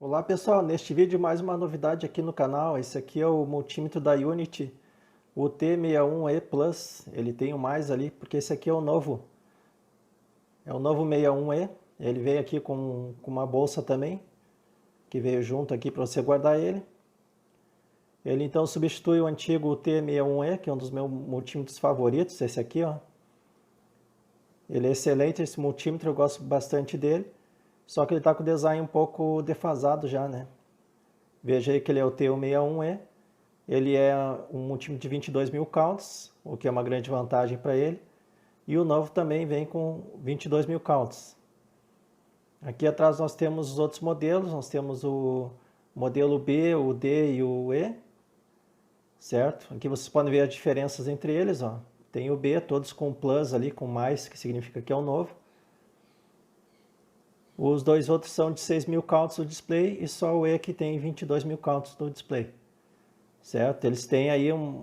Olá pessoal, neste vídeo mais uma novidade aqui no canal. Esse aqui é o multímetro da Unity, o T61E Plus. Ele tem o mais ali, porque esse aqui é o novo 61E. Ele veio aqui com uma bolsa também, que veio junto aqui para você guardar ele. Ele então substitui o antigo T61E, que é um dos meus multímetros favoritos, esse aqui, ó. Ele é excelente, esse multímetro, eu gosto bastante dele. Só que ele está com o design um pouco defasado já, né? Veja aí que ele é o T61E. Ele é um multímetro de 22 mil counts, o que é uma grande vantagem para ele. E o novo também vem com 22 mil counts. Aqui atrás nós temos os outros modelos. Nós temos o modelo B, o D e o E. Certo? Aqui vocês podem ver as diferenças entre eles, ó. Tem o B, todos com plus ali, com mais, que significa que é o novo. Os dois outros são de 6 mil counts no display e só o E que tem 22 mil counts no display. Certo? Eles têm aí um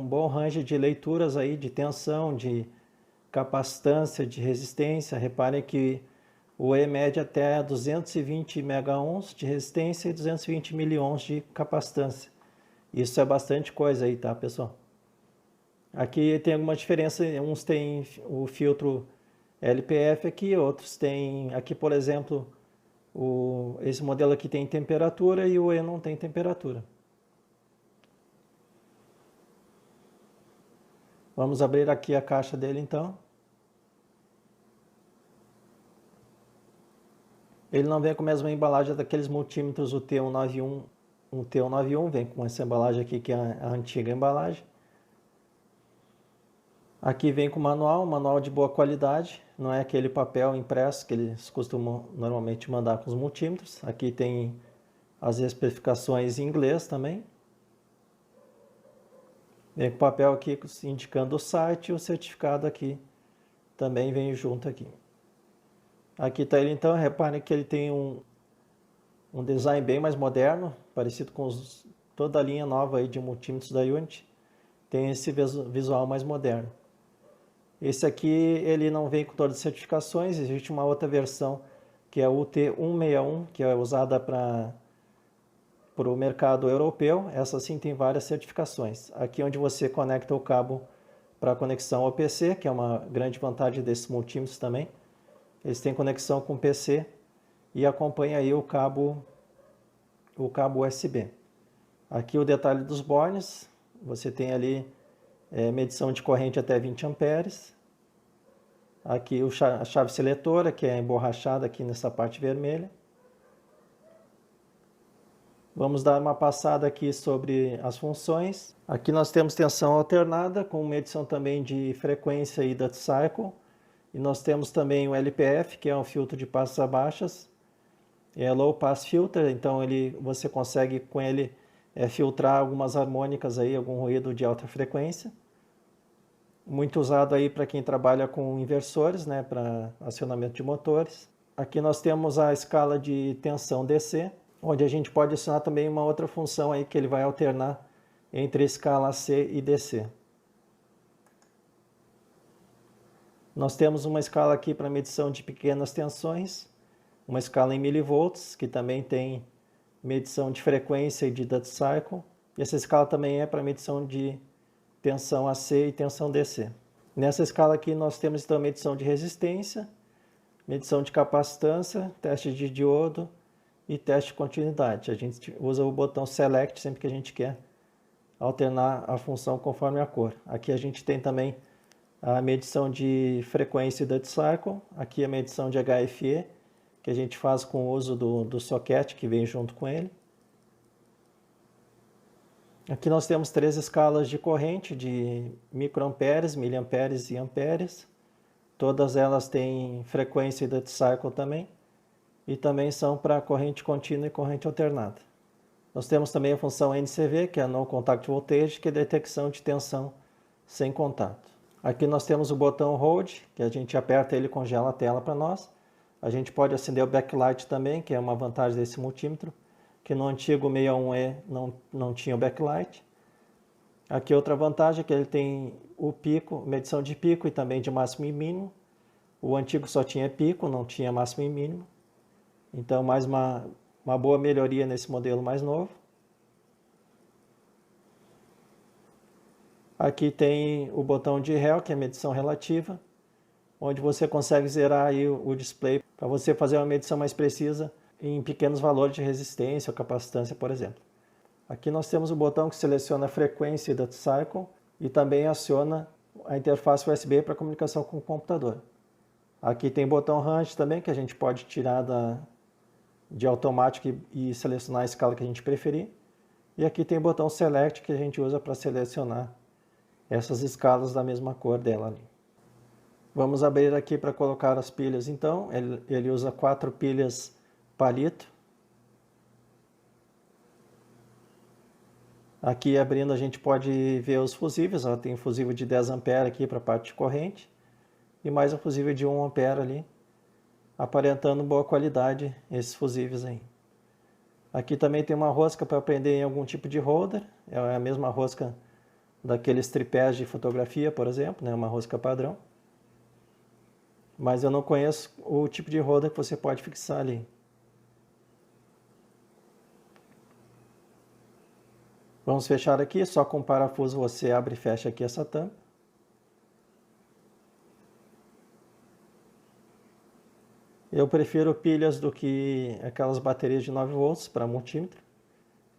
bom range de leituras aí, de tensão, de capacitância, de resistência. Reparem que o E mede até 220 megaohms de resistência e 220 miliohms de capacitância. Isso é bastante coisa aí, tá, pessoal? Aqui tem alguma diferença, uns têm o filtro LPF aqui, outros têm, aqui por exemplo, esse modelo aqui tem temperatura e o E não tem temperatura. Vamos abrir aqui a caixa dele então. Ele não vem com a mesma embalagem daqueles multímetros, o T191. O T191 vem com essa embalagem aqui que é a antiga embalagem. Aqui vem com manual de boa qualidade, não é aquele papel impresso que eles costumam normalmente mandar com os multímetros. Aqui tem as especificações em inglês também. Vem com o papel aqui indicando o site e o certificado aqui também vem junto aqui. Aqui está ele então, reparem que ele tem um design bem mais moderno, parecido com toda a linha nova aí de multímetros da Unity. Tem esse visual mais moderno. Esse aqui ele não vem com todas as certificações, existe uma outra versão que é o T161, que é usada para o mercado europeu. Essa sim tem várias certificações. Aqui onde você conecta o cabo para conexão ao PC, que é uma grande vantagem desses multímetros também. Eles têm conexão com o PC e acompanha aí o cabo USB. Aqui o detalhe dos bornes, você tem ali medição de corrente até 20 amperes. Aqui a chave seletora, que é emborrachada aqui nessa parte vermelha. Vamos dar uma passada aqui sobre as funções. Aqui nós temos tensão alternada, com medição também de frequência e duty cycle. E nós temos também o LPF, que é um filtro de passas a baixas. É low pass filter, então você consegue com ele filtrar algumas harmônicas aí, algum ruído de alta frequência. Muito usado aí para quem trabalha com inversores, né, para acionamento de motores. Aqui nós temos a escala de tensão DC, onde a gente pode acionar também uma outra função aí que ele vai alternar entre escala C e DC. Nós temos uma escala aqui para medição de pequenas tensões, uma escala em milivolts, que também tem medição de frequência e de duty cycle. E essa escala também é para medição de tensão AC e tensão DC. Nessa escala aqui nós temos então medição de resistência, medição de capacitância, teste de diodo e teste de continuidade. A gente usa o botão Select sempre que a gente quer alternar a função conforme a cor. Aqui a gente tem também a medição de frequência e duty cycle, aqui a medição de HFE, que a gente faz com o uso do socket que vem junto com ele. Aqui nós temos 3 escalas de corrente de microamperes, miliamperes e amperes. Todas elas têm frequência e duty cycle também. E também são para corrente contínua e corrente alternada. Nós temos também a função NCV, que é No Contact Voltage, que é detecção de tensão sem contato. Aqui nós temos o botão Hold, que a gente aperta ele e congela a tela para nós. A gente pode acender o backlight também, que é uma vantagem desse multímetro, que no antigo 61E não tinha o backlight. Aqui outra vantagem é que ele tem o pico, medição de pico e também de máximo e mínimo. O antigo só tinha pico, não tinha máximo e mínimo. Então mais uma uma boa melhoria nesse modelo mais novo. Aqui tem o botão de rel, que é a medição relativa, onde você consegue zerar aí o display para você fazer uma medição mais precisa em pequenos valores de resistência ou capacitância, por exemplo. Aqui nós temos o botão que seleciona a frequência da cycle e também aciona a interface USB para comunicação com o computador. Aqui tem o botão range também, que a gente pode tirar de automático e selecionar a escala que a gente preferir. E aqui tem o botão select, que a gente usa para selecionar essas escalas da mesma cor dela ali. Vamos abrir aqui para colocar as pilhas então. Ele usa 4 pilhas palito. Aqui abrindo a gente pode ver os fusíveis. Ó, tem fusível de 10 A aqui para a parte de corrente. E mais um fusível de 1 A ali. Aparentando boa qualidade esses fusíveis aí. Aqui também tem uma rosca para prender em algum tipo de holder. É a mesma rosca daqueles tripés de fotografia, por exemplo, né? Uma rosca padrão. Mas eu não conheço o tipo de holder que você pode fixar ali. Vamos fechar aqui, só com o parafuso você abre e fecha aqui essa tampa. Eu prefiro pilhas do que aquelas baterias de 9 volts para multímetro,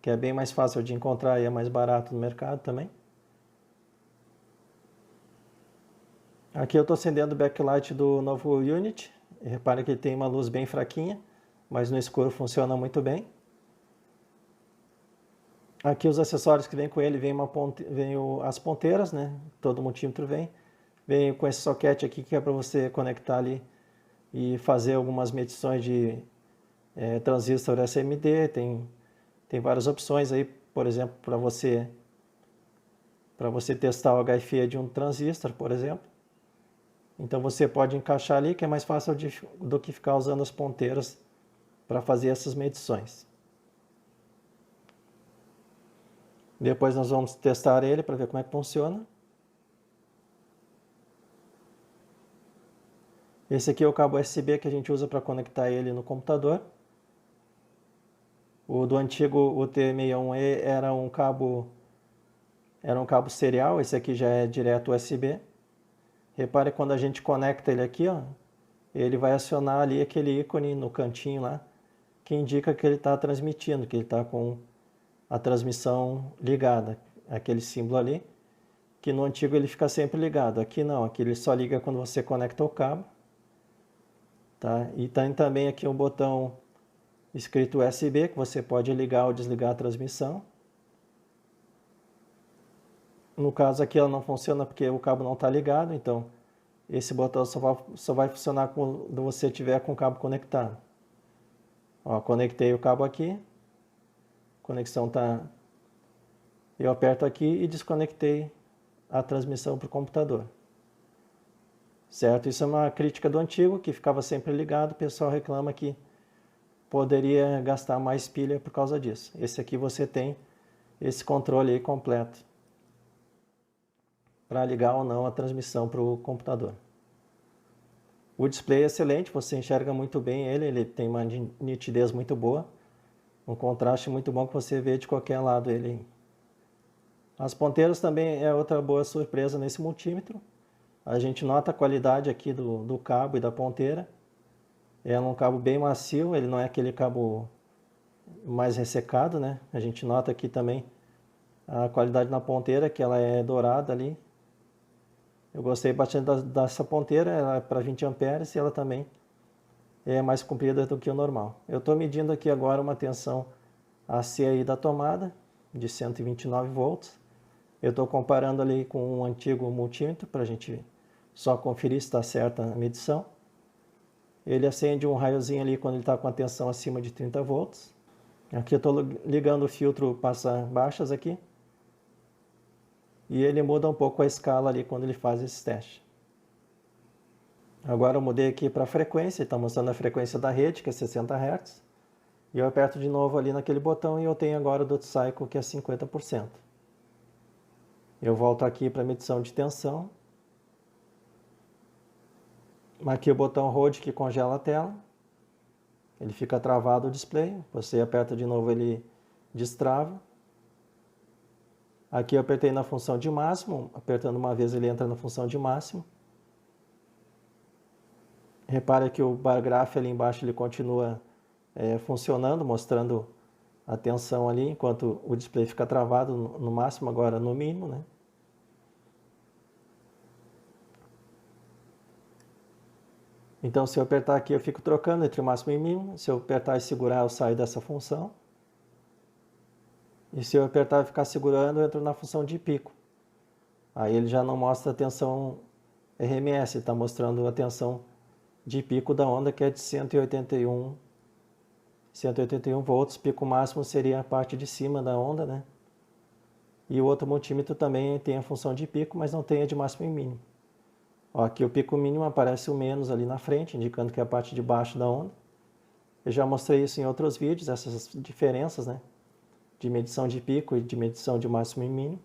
que é bem mais fácil de encontrar e é mais barato no mercado também. Aqui eu estou acendendo o backlight do novo Unity. Repare que ele tem uma luz bem fraquinha, mas no escuro funciona muito bem. Aqui os acessórios que vem com ele, vem as ponteiras, né? Todo multímetro vem. Vem com esse soquete aqui que é para você conectar ali e fazer algumas medições de transistor SMD. Tem várias opções aí, por exemplo, para você testar o HFE de um transistor, por exemplo. Então você pode encaixar ali, que é mais fácil do que ficar usando as ponteiras para fazer essas medições. Depois nós vamos testar ele para ver como é que funciona. Esse aqui é o cabo USB que a gente usa para conectar ele no computador. O do antigo, o T61E, era um cabo serial, esse aqui já é direto USB. Repare quando a gente conecta ele aqui, ó, ele vai acionar ali aquele ícone no cantinho lá, que indica que ele está transmitindo, que ele está com a transmissão ligada, aquele símbolo ali, que no antigo ele fica sempre ligado. Aqui não, aqui ele só liga quando você conecta o cabo. Tá? E tem também aqui um botão escrito USB, que você pode ligar ou desligar a transmissão. No caso aqui ela não funciona porque o cabo não está ligado, então esse botão só vai funcionar quando você tiver com o cabo conectado. Ó, conectei o cabo aqui, a conexão está... Eu aperto aqui e desconectei a transmissão para o computador. Certo? Isso é uma crítica do antigo, que ficava sempre ligado. O pessoal reclama que poderia gastar mais pilha por causa disso. Esse aqui você tem esse controle aí completo para ligar ou não a transmissão para o computador. O display é excelente, você enxerga muito bem ele tem uma nitidez muito boa, um contraste muito bom que você vê de qualquer lado ele. As ponteiras também é outra boa surpresa nesse multímetro. A gente nota a qualidade aqui do cabo e da ponteira. É um cabo bem macio, ele não é aquele cabo mais ressecado, né? A gente nota aqui também a qualidade na ponteira, que ela é dourada ali. Eu gostei bastante dessa ponteira, ela é para 20 amperes e ela também é mais comprida do que o normal. Eu estou medindo aqui agora uma tensão AC aí da tomada, de 129 volts. Eu estou comparando ali com um antigo multímetro, para a gente só conferir se está certa a medição. Ele acende um raiozinho ali quando ele está com a tensão acima de 30 volts. Aqui eu estou ligando o filtro passa baixas aqui. E ele muda um pouco a escala ali quando ele faz esse teste. Agora eu mudei aqui para a frequência, está mostrando a frequência da rede, que é 60 Hz. E eu aperto de novo ali naquele botão e eu tenho agora o dot cycle, que é 50%. Eu volto aqui para a medição de tensão. Aqui o botão Hold, que congela a tela. ele fica travado o display, você aperta de novo, ele destrava. Aqui eu apertei na função de máximo, apertando uma vez ele entra na função de máximo. Repare que o bar graph ali embaixo ele continua funcionando, mostrando a tensão ali, enquanto o display fica travado no máximo, agora no mínimo, né? Então, se eu apertar aqui, eu fico trocando entre o máximo e o mínimo. Se eu apertar e segurar, eu saio dessa função. E se eu apertar e ficar segurando, eu entro na função de pico. Aí ele já não mostra a tensão RMS, ele está mostrando a tensão de pico da onda, que é de 181 volts. Pico máximo seria a parte de cima da onda, né? E o outro multímetro também tem a função de pico, mas não tem a de máximo e mínimo. Ó, aqui o pico mínimo aparece o menos ali na frente, indicando que é a parte de baixo da onda. Eu já mostrei isso em outros vídeos, essas diferenças, né? De medição de pico e de medição de máximo e mínimo.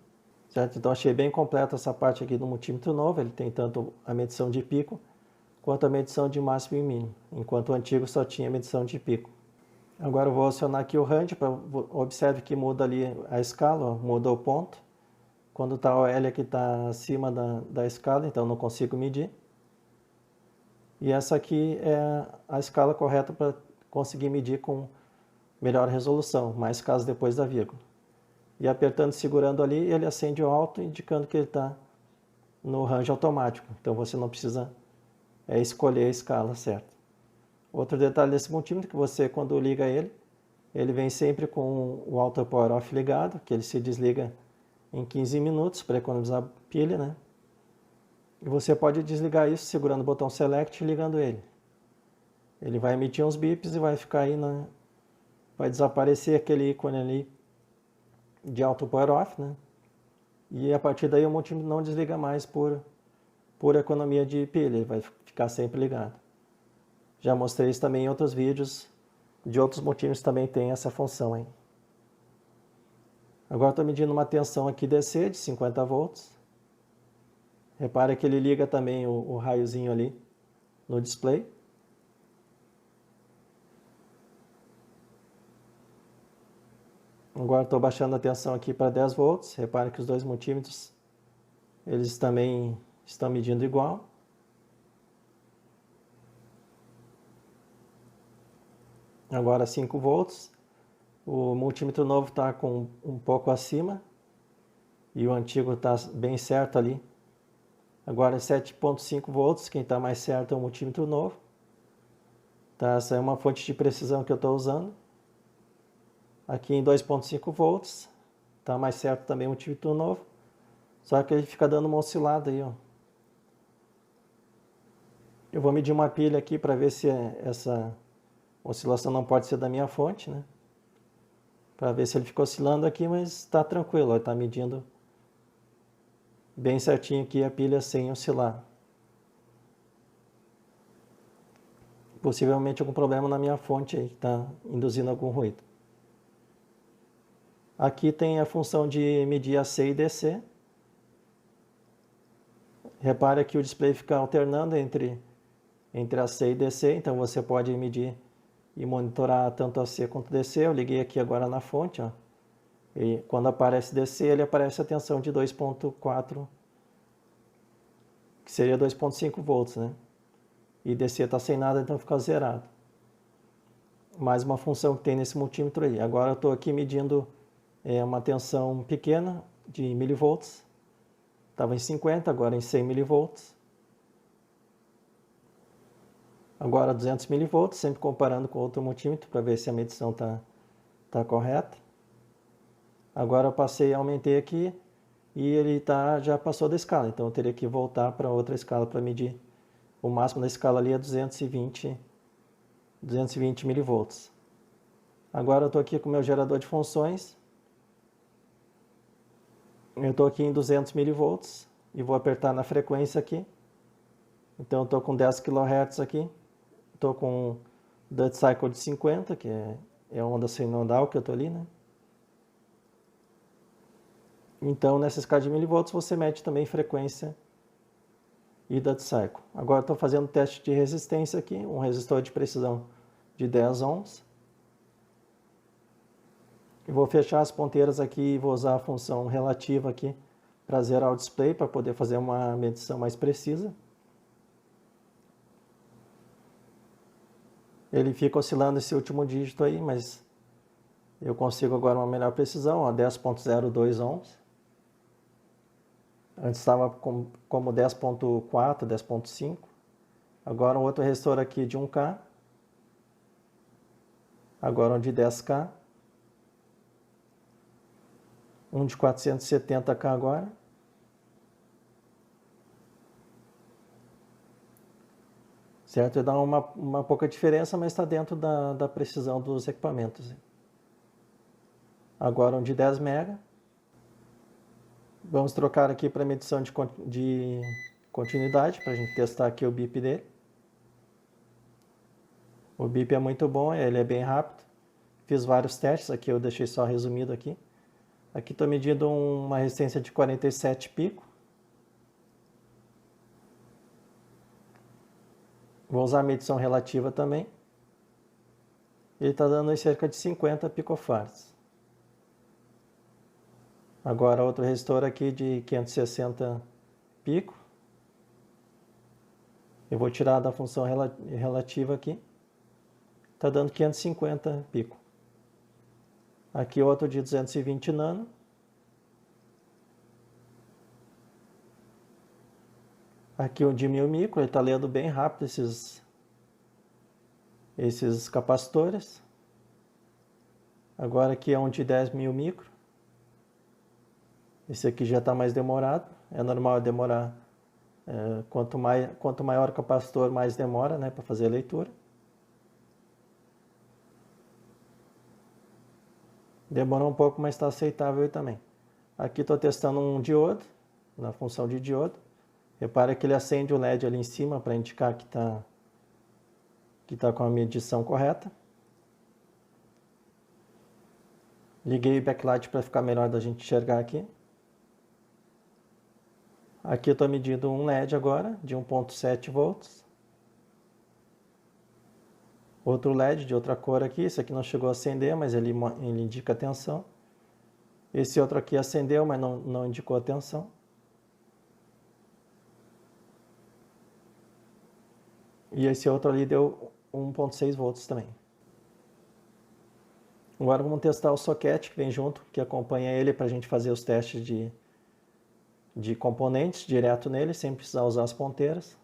Certo? Então achei bem completa essa parte aqui do multímetro novo. Ele tem tanto a medição de pico quanto a medição de máximo e mínimo, enquanto o antigo só tinha medição de pico. Agora eu vou acionar aqui o range, observe que muda ali a escala, ó, muda o ponto. Quando está o L aqui está acima da escala, então não consigo medir. E essa aqui é a escala correta para conseguir medir com melhor resolução, mais casos depois da vírgula. E apertando e segurando ali, ele acende o alto, indicando que ele está no range automático. Então você não precisa escolher a escala certa. Outro detalhe desse multímetro é que você, quando liga ele vem sempre com o auto power off ligado, que ele se desliga em 15 minutos para economizar pilha, né? E você pode desligar isso segurando o botão select e ligando ele. Ele vai emitir uns bips e vai ficar aí vai desaparecer aquele ícone ali de auto power off, né? E a partir daí o multímetro não desliga mais por economia de pilha, ele vai ficar sempre ligado. Já mostrei isso também em outros vídeos de outros multímetros, também tem essa função aí. Agora estou medindo uma tensão aqui DC de 50 volts. Repare que ele liga também o raiozinho ali no display. Agora estou baixando a tensão aqui para 10 volts. Repare que os dois multímetros eles também estão medindo igual. Agora 5 volts. O multímetro novo está com um pouco acima e o antigo está bem certo ali. Agora 7,5 volts, quem está mais certo é o multímetro novo. Tá, essa é uma fonte de precisão que eu estou usando. Aqui em 2,5 volts, está mais certo também o multímetro novo. Só que ele fica dando uma oscilada aí, ó. Eu vou medir uma pilha aqui para ver se essa oscilação não pode ser da minha fonte, né? Para ver se ele ficou oscilando aqui, mas está tranquilo, está medindo bem certinho aqui a pilha sem oscilar. Possivelmente algum problema na minha fonte aí, que está induzindo algum ruído. Aqui tem a função de medir AC e DC. Repare que o display fica alternando entre AC e DC, então você pode medir e monitorar tanto AC quanto DC. Eu liguei aqui agora na fonte, ó. E quando aparece DC, ele aparece a tensão de 2,4, que seria 2,5 volts, né? E DC está sem nada, então fica zerado. Mais uma função que tem nesse multímetro aí. Agora eu estou aqui medindo uma tensão pequena de milivolts. Estava em 50, agora em 100 milivolts. Agora 200 milivolts, sempre comparando com outro multímetro para ver se a medição tá correta. Agora eu aumentei aqui e ele já passou da escala, então eu teria que voltar para outra escala para medir. O máximo da escala ali é 220 milivolts. Agora eu estou aqui com o meu gerador de funções. Eu estou aqui em 200 milivolts e vou apertar na frequência aqui. Então eu estou com 10 kHz aqui. Estou com Duty Cycle de 50, que é a onda sinusoidal que eu estou ali, né? Então, nessa escala de milivolts, você mede também frequência e Duty Cycle. Agora, estou fazendo teste de resistência aqui, um resistor de precisão de 10 ohms. Eu vou fechar as ponteiras aqui e vou usar a função relativa aqui para zerar o display, para poder fazer uma medição mais precisa. Ele fica oscilando esse último dígito aí, mas eu consigo agora uma melhor precisão, 10.02 ohms. Antes estava como 10.4, 10.5. Agora um outro resistor aqui de 1K. Agora um de 10K. Um de 470K agora. Certo? Dá uma pouca diferença, mas está dentro da precisão dos equipamentos. Agora um de 10 MB. Vamos trocar aqui para medição de continuidade, para a gente testar aqui o bip dele. O bip é muito bom, ele é bem rápido. Fiz vários testes, aqui eu deixei só resumido aqui. Aqui estou medindo uma resistência de 47 pico. Vou usar a medição relativa também. Ele está dando cerca de 50 picofarads. Agora outro resistor aqui de 560 pico. Eu vou tirar da função relativa aqui. Está dando 550 pico. Aqui outro de 220 nano. Aqui um de 1000 micro, ele está lendo bem rápido esses capacitores. Agora aqui é um de 10.000 micro. Esse aqui já está mais demorado. É normal demorar. Quanto maior o capacitor, mais demora, né, para fazer a leitura. Demorou um pouco, mas está aceitável aí também. Aqui estou testando um diodo, na função de diodo. Repara que ele acende o LED ali em cima para indicar que está com a medição correta. Liguei o backlight para ficar melhor da gente enxergar aqui. Aqui eu estou medindo um LED agora, de 1.7 volts. Outro LED de outra cor aqui, esse aqui não chegou a acender, mas ele indica a tensão. Esse outro aqui acendeu, mas não indicou a tensão. E esse outro ali deu 1.6 volts também. Agora vamos testar o socket que vem junto, que acompanha ele para a gente fazer os testes de componentes direto nele, sem precisar usar as ponteiras.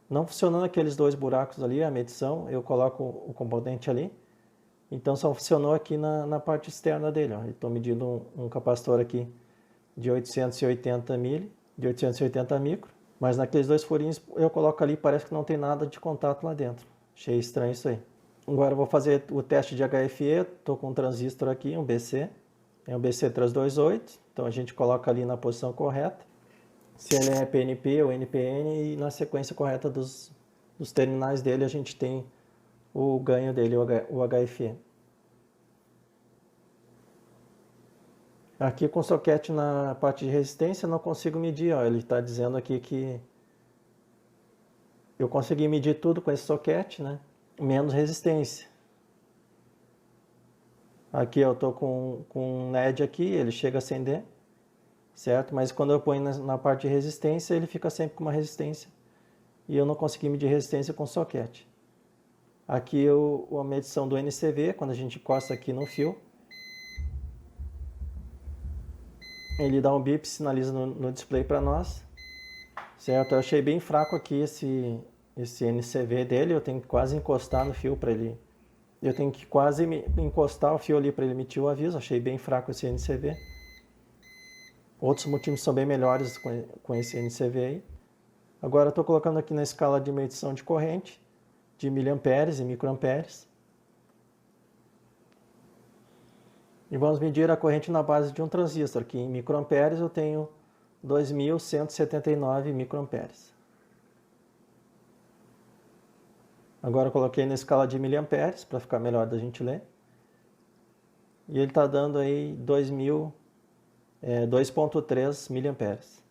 Não funcionando aqueles dois buracos ali, a medição, eu coloco o componente ali. Então só funcionou aqui na parte externa dele. Estou medindo um capacitor aqui de 880 micro. Mas naqueles dois furinhos eu coloco ali, parece que não tem nada de contato lá dentro. Achei estranho isso aí. Agora eu vou fazer o teste de HFE, estou com um transistor aqui, um BC. É um BC328, então a gente coloca ali na posição correta. Se ele é PNP ou NPN, e na sequência correta dos terminais dele a gente tem o ganho dele, o HFE. Aqui com o socket na parte de resistência não consigo medir, ele está dizendo aqui que eu consegui medir tudo com esse socket, né? Menos resistência. Aqui eu estou com um LED aqui, ele chega a acender, certo? Mas quando eu ponho na parte de resistência, ele fica sempre com uma resistência. E eu não consegui medir resistência com o socket. Aqui a medição do NCV, quando a gente encosta aqui no fio, ele dá um bip, sinaliza no display para nós, certo? Eu achei bem fraco aqui esse NCV dele, eu tenho que quase encostar no fio para ele. Eu tenho que quase encostar o fio ali para ele emitir o aviso, achei bem fraco esse NCV. Outros motivos são bem melhores com esse NCV aí. Agora eu estou colocando aqui na escala de medição de corrente, de miliamperes e microamperes. E vamos medir a corrente na base de um transistor, que em microamperes eu tenho 2.179 microamperes. Agora eu coloquei na escala de miliamperes, para ficar melhor da gente ler. E ele está dando aí 2.3 miliamperes.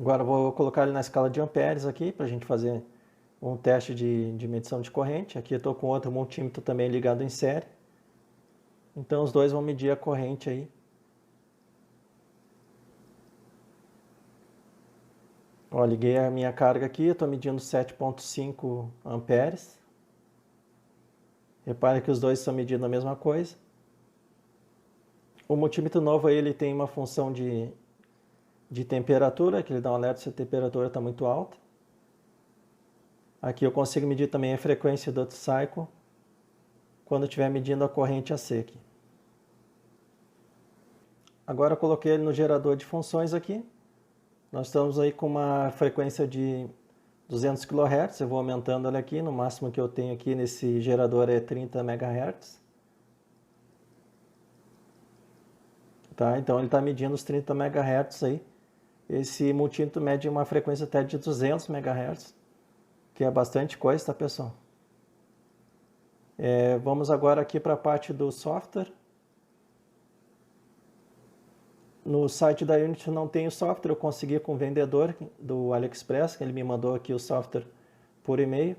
Agora vou colocar ele na escala de amperes aqui para a gente fazer um teste de medição de corrente. Aqui eu estou com outro multímetro também ligado em série. Então os dois vão medir a corrente aí. Ó, liguei a minha carga aqui, eu estou medindo 7,5 amperes. Repare que os dois estão medindo a mesma coisa. O multímetro novo aí, ele tem uma função de temperatura, que ele dá um alerta se a temperatura está muito alta. Aqui eu consigo medir também a frequência do cycle quando eu estiver medindo a corrente AC aqui. Agora eu coloquei ele no gerador de funções aqui. Nós estamos aí com uma frequência de 200 kHz, eu vou aumentando ela aqui, no máximo que eu tenho aqui nesse gerador é 30 MHz. Tá, então ele está medindo os 30 MHz aí. Esse multímetro mede uma frequência até de 200 MHz, que é bastante coisa, tá, pessoal? Vamos agora aqui para a parte do software. No site da Unity não tem o software, eu consegui com o vendedor do AliExpress, que ele me mandou aqui o software por e-mail.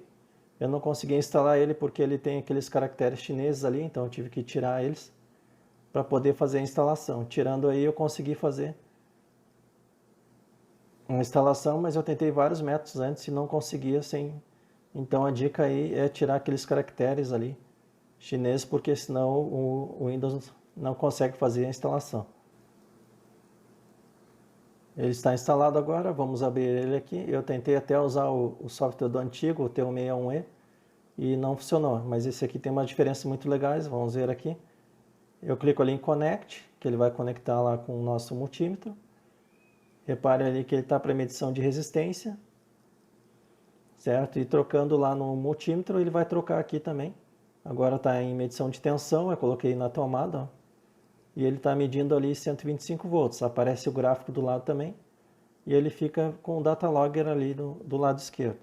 Eu não consegui instalar ele porque ele tem aqueles caracteres chineses ali, então eu tive que tirar eles para poder fazer a instalação. Tirando aí eu consegui fazer uma instalação, mas eu tentei vários métodos antes e não conseguia sem. Então a dica aí é tirar aqueles caracteres ali chineses, porque senão o Windows não consegue fazer a instalação. Ele está instalado agora, vamos abrir ele aqui. Eu tentei até usar o software do antigo, o T161E, e não funcionou. Mas esse aqui tem uma diferença muito legais, vamos ver aqui. Eu clico ali em Connect, que ele vai conectar lá com o nosso multímetro. Repare ali que ele está para medição de resistência, certo? E trocando lá no multímetro, ele vai trocar aqui também. Agora está em medição de tensão, eu coloquei na tomada, ó. E ele está medindo ali 125 volts. Aparece o gráfico do lado também. E ele fica com o data logger ali do lado esquerdo.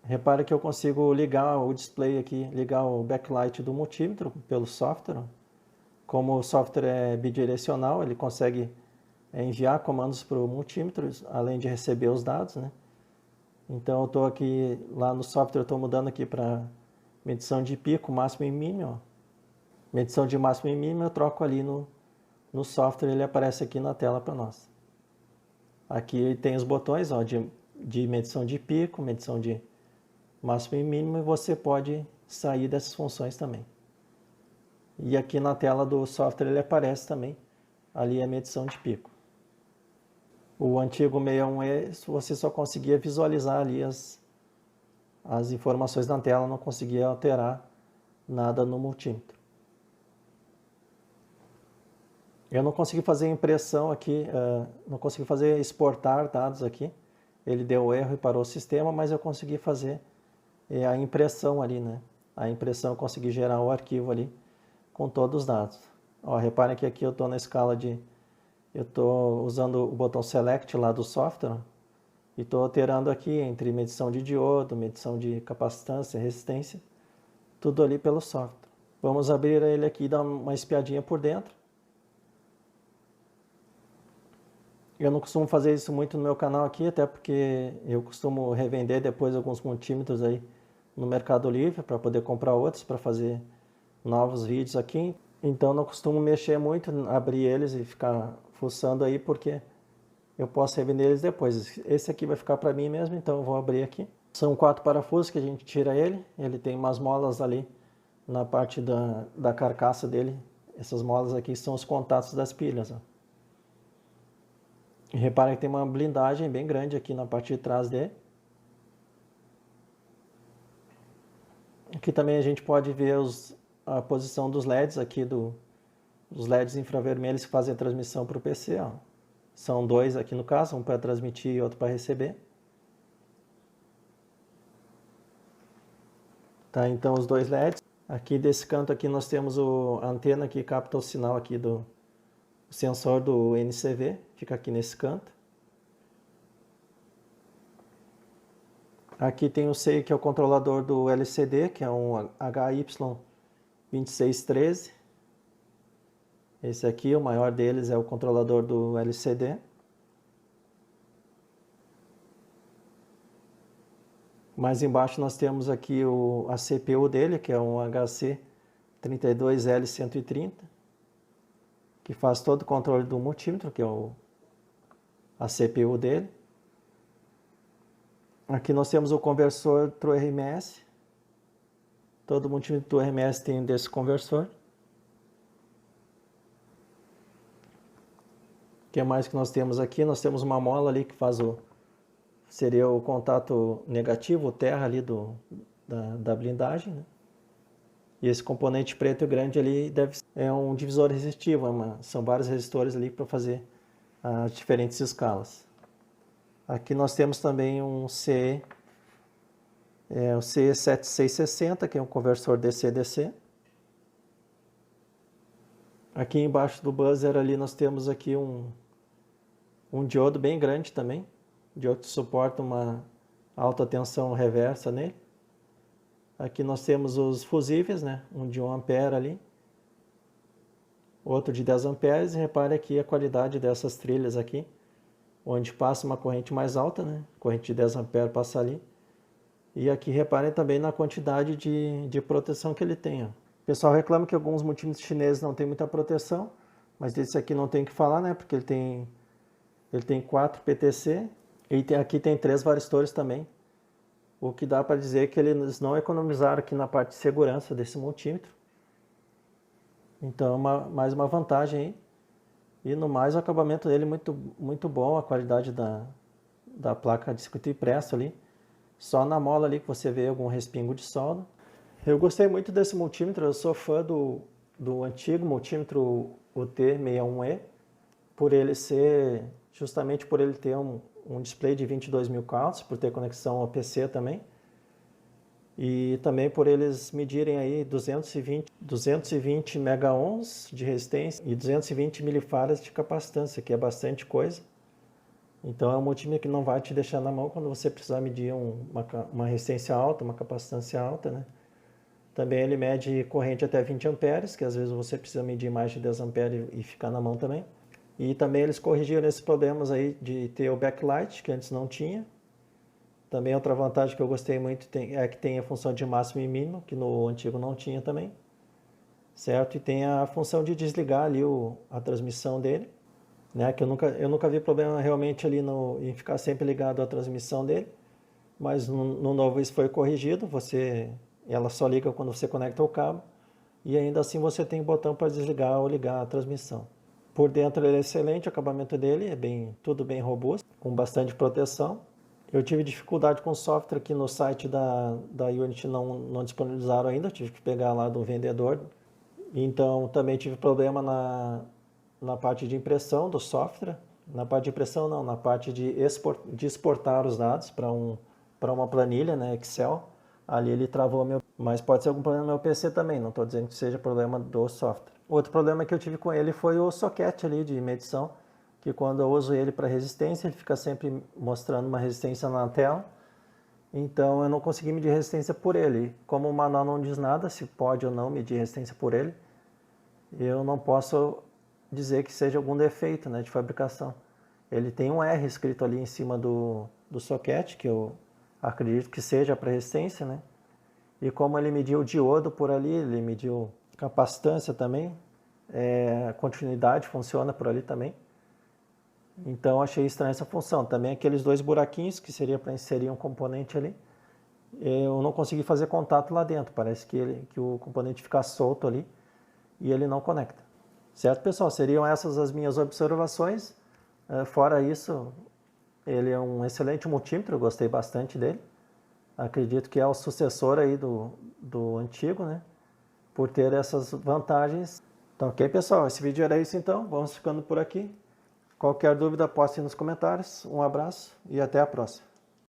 Repare que eu consigo ligar o display aqui, ligar o backlight do multímetro pelo software. Como o software é bidirecional, ele consegue enviar comandos para o multímetro, além de receber os dados, né? Então eu estou aqui, lá no software, eu estou mudando aqui para medição de pico, máximo e mínimo. Medição de máximo e mínimo eu troco ali no software, ele aparece aqui na tela para nós. Aqui tem os botões, ó, de medição de pico, medição de máximo e mínimo, e você pode sair dessas funções também. E aqui na tela do software ele aparece também, ali é a medição de pico. O antigo 61E, você só conseguia visualizar ali as informações na tela, não conseguia alterar nada no multímetro. Eu não consegui fazer impressão aqui, não consegui fazer exportar dados aqui. Ele deu erro e parou o sistema, mas eu consegui fazer a impressão ali, né? A impressão eu consegui gerar o arquivo ali com todos os dados. Ó, reparem que aqui eu estou na escala eu estou usando o botão Select lá do software e estou alterando aqui entre medição de diodo, medição de capacitância, resistência, tudo ali pelo software. Vamos abrir ele aqui e dar uma espiadinha por dentro. Eu não costumo fazer isso muito no meu canal aqui, até porque eu costumo revender depois alguns multímetros aí no Mercado Livre para poder comprar outros para fazer novos vídeos aqui. Então não costumo mexer muito, abrir eles e ficar fuçando aí, porque eu posso revender eles depois. Esse aqui vai ficar para mim mesmo, então eu vou abrir aqui. São 4 parafusos que a gente tira ele. Ele tem umas molas ali na parte da carcaça dele. Essas molas aqui são os contatos das pilhas, ó. E repara que tem uma blindagem bem grande aqui na parte de trás dele. Aqui também a gente pode ver a posição dos LEDs aqui, os LEDs infravermelhos que fazem a transmissão para o PC. Ó. São 2 aqui no caso, um para transmitir e outro para receber. Tá, então os 2 LEDs. Aqui desse canto aqui nós temos a antena que capta o sinal aqui o sensor do NCV, fica aqui nesse canto. Aqui tem o SEI, que é o controlador do LCD, que é um HY2613. Esse aqui, o maior deles, é o controlador do LCD. Mais embaixo nós temos aqui a CPU dele, que é um HC32L130, que faz todo o controle do multímetro, que é a CPU dele. Aqui nós temos o conversor TrueRMS. Todo multímetro do RMS tem desse conversor. O que mais que nós temos aqui? Nós temos uma mola ali que faz seria o contato negativo, o terra ali da blindagem, né? E esse componente preto e grande ali é um divisor resistivo, são vários resistores ali para fazer as diferentes escalas. Aqui nós temos também o CE7660, que é um conversor DC-DC. Aqui embaixo do buzzer ali nós temos aqui um diodo bem grande também. Diodo que suporta uma alta tensão reversa nele. Aqui nós temos os fusíveis, né? Um de 1 ampere ali, outro de 10 amperes. E repare aqui a qualidade dessas trilhas aqui, onde passa uma corrente mais alta, né? Corrente de 10 amperes passa ali. E aqui reparem também na quantidade de proteção que ele tem. Ó. O pessoal reclama que alguns multímetros chineses não tem muita proteção, mas esse aqui não tem o que falar, né? Porque ele tem 4 PTC e aqui tem 3 varistores também. O que dá para dizer que eles não economizaram aqui na parte de segurança desse multímetro. Então, mais uma vantagem aí. E no mais, o acabamento dele muito, muito bom, a qualidade da placa de circuito impresso ali. Só na mola ali que você vê algum respingo de solda. Eu gostei muito desse multímetro, eu sou fã do antigo multímetro UT61E, justamente por ele ter um display de 22.000 cálculos, por ter conexão ao PC também. E também por eles medirem aí 220 megaohms de resistência e 220 milifarads de capacitância, que é bastante coisa. Então é um multímetro que não vai te deixar na mão quando você precisar medir uma resistência alta, uma capacitância alta, né? Também ele mede corrente até 20 amperes, que às vezes você precisa medir mais de 10 amperes e ficar na mão também. E também eles corrigiram esses problemas aí de ter o backlight, que antes não tinha. Também outra vantagem que eu gostei muito é que tem a função de máximo e mínimo, que no antigo não tinha também. Certo? E tem a função de desligar ali a transmissão dele, né? Que eu nunca vi problema realmente ali em ficar sempre ligado à transmissão dele. Mas no novo isso foi corrigido, ela só liga quando você conecta o cabo. E ainda assim você tem botão para desligar ou ligar a transmissão. Por dentro ele é excelente, o acabamento dele é tudo bem robusto, com bastante proteção. Eu tive dificuldade com o software aqui no site da Unity, não disponibilizaram ainda, eu tive que pegar lá do vendedor. Então também tive problema na parte de impressão do software. Na parte de impressão não, na parte de exportar os dados para uma planilha, né, Excel. Ali ele travou mas pode ser algum problema no meu PC também, não estou dizendo que seja problema do software. Outro problema que eu tive com ele foi o socket ali de medição, que quando eu uso ele para resistência, ele fica sempre mostrando uma resistência na tela. Então eu não consegui medir resistência por ele. Como o manual não diz nada se pode ou não medir resistência por ele, eu não posso dizer que seja algum defeito, né, de fabricação. Ele tem um R escrito ali em cima do socket, que eu acredito que seja para resistência, né? E como ele mediu o diodo por ali, ele mediu capacitância também, a continuidade funciona por ali também. Então achei estranha essa função. Também aqueles 2 buraquinhos que seria para inserir um componente ali, eu não consegui fazer contato lá dentro. Parece que o componente fica solto ali e ele não conecta. Certo, pessoal? Seriam essas as minhas observações. Fora isso, ele é um excelente multímetro, eu gostei bastante dele. Acredito que é o sucessor aí do antigo, né? Por ter essas vantagens. Então, ok, pessoal? Esse vídeo era isso então. Vamos ficando por aqui. Qualquer dúvida, poste nos comentários. Um abraço e até a próxima.